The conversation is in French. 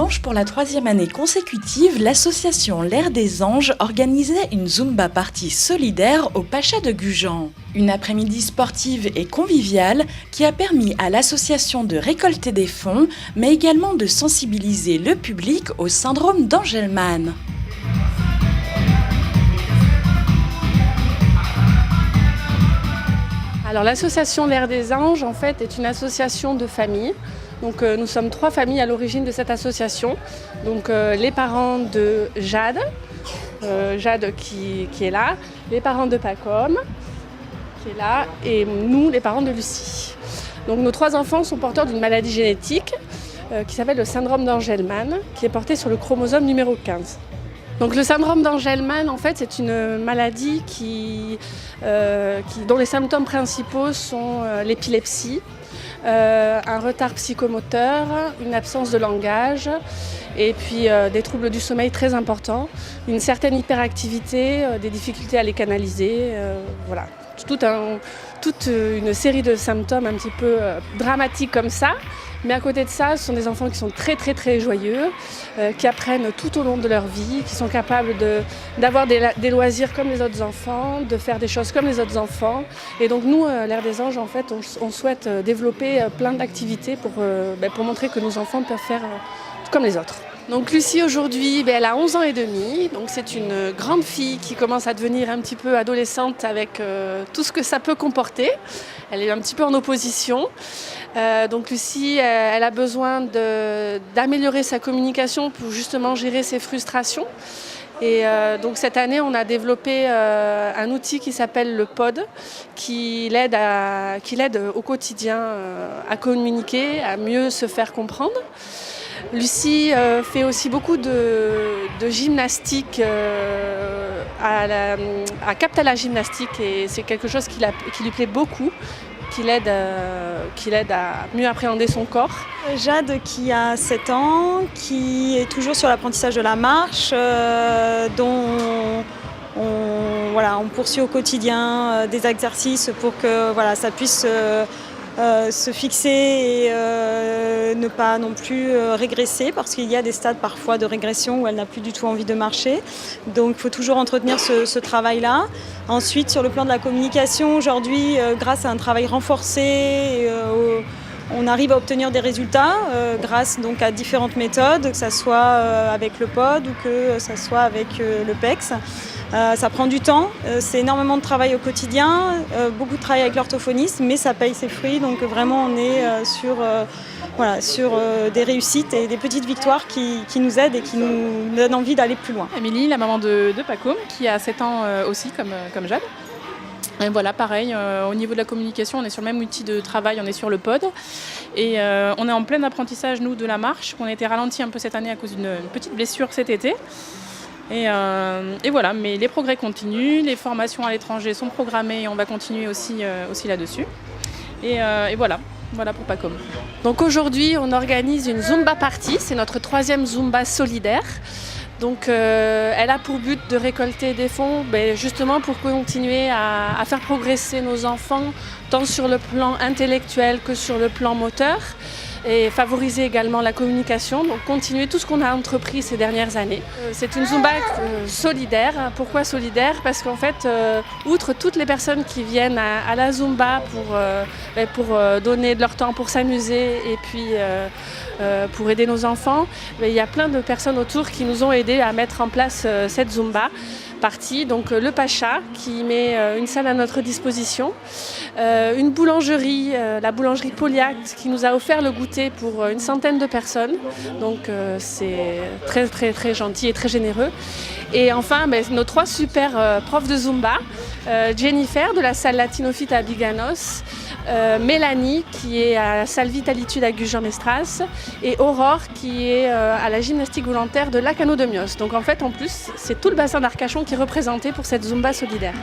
dimanche, pour la 3e année consécutive, l'association L'Air des Anges organisait une Zumba party solidaire au Pacha de Gujan. Une après-midi sportive et conviviale qui a permis à l'association de récolter des fonds, mais également de sensibiliser le public au syndrome d'Angelman. Alors l'association L'Air des Anges en fait est une association de familles. Donc nous sommes 3 familles à l'origine de cette association. Donc les parents de Jade, qui est là, les parents de Pacom qui est là et nous les parents de Lucie. Donc nos 3 enfants sont porteurs d'une maladie génétique qui s'appelle le syndrome d'Angelman, qui est porté sur le chromosome numéro 15. Donc le syndrome d'Angelman, en fait, c'est une maladie dont les symptômes principaux sont l'épilepsie, un retard psychomoteur, une absence de langage et puis des troubles du sommeil très importants, une certaine hyperactivité, des difficultés à les canaliser, voilà. Toute une série de symptômes un petit peu dramatiques comme ça. Mais à côté de ça, ce sont des enfants qui sont très très très joyeux, qui apprennent tout au long de leur vie, qui sont capables d'avoir des loisirs comme les autres enfants, de faire des choses comme les autres enfants. Et donc nous, l'Air des Anges, en fait, on souhaite développer plein d'activités pour montrer que nos enfants peuvent faire comme les autres. Donc Lucie aujourd'hui, elle a 11 ans et demi, donc c'est une grande fille qui commence à devenir un petit peu adolescente avec tout ce que ça peut comporter. Elle est un petit peu en opposition. Donc Lucie, elle a besoin d'améliorer sa communication pour justement gérer ses frustrations. Et donc cette année, on a développé un outil qui s'appelle le POD, qui l'aide au quotidien à communiquer, à mieux se faire comprendre. Lucie fait aussi beaucoup de gymnastique, à capte à la gymnastique, et c'est quelque chose qui lui plaît beaucoup, qui l'aide à mieux appréhender son corps. Jade qui a 7 ans, qui est toujours sur l'apprentissage de la marche, dont on poursuit au quotidien des exercices pour que ça puisse se fixer et ne pas non plus régresser, parce qu'il y a des stades parfois de régression où elle n'a plus du tout envie de marcher. Donc il faut toujours entretenir ce travail-là. Ensuite, sur le plan de la communication, aujourd'hui, grâce à un travail renforcé, on arrive à obtenir des résultats grâce donc à différentes méthodes, que ce soit avec le POD ou que ce soit avec le PEX. Ça prend du temps, c'est énormément de travail au quotidien, beaucoup de travail avec l'orthophoniste, mais ça paye ses fruits. Donc vraiment on est sur des réussites et des petites victoires qui nous aident et qui nous donnent envie d'aller plus loin. Amélie, la maman de Pacom, qui a 7 ans aussi comme Jade. Et voilà, pareil, au niveau de la communication, on est sur le même outil de travail, on est sur le POD. Et on est en plein apprentissage, nous, de la marche. On a été ralenti un peu cette année à cause d'une petite blessure cet été. Et voilà, mais les progrès continuent, les formations à l'étranger sont programmées et on va continuer aussi là-dessus. Et voilà pour Pacom. Donc aujourd'hui, on organise une Zumba party, c'est notre 3e Zumba solidaire. Donc elle a pour but de récolter des fonds justement pour continuer à faire progresser nos enfants, tant sur le plan intellectuel que sur le plan moteur, et favoriser également la communication, donc continuer tout ce qu'on a entrepris ces dernières années. C'est une Zumba solidaire. Pourquoi solidaire ? Parce qu'en fait, outre toutes les personnes qui viennent à la Zumba pour donner de leur temps pour s'amuser et puis pour aider nos enfants, il y a plein de personnes autour qui nous ont aidés à mettre en place cette Zumba partie. Donc le Pacha qui met une salle à notre disposition, une boulangerie, la boulangerie Poliac, qui nous a offert le goûter pour une centaine de personnes. Donc c'est très très très gentil et très généreux. Et enfin nos 3 super profs de Zumba, Jennifer de la salle Latinofit à Biganos, Mélanie qui est à la salle Vitalitude à Gujan-Mestras et Aurore qui est à la gymnastique volontaire de Lacano de Mios. Donc en fait en plus c'est tout le bassin d'Arcachon qui est représenté pour cette Zumba solidaire.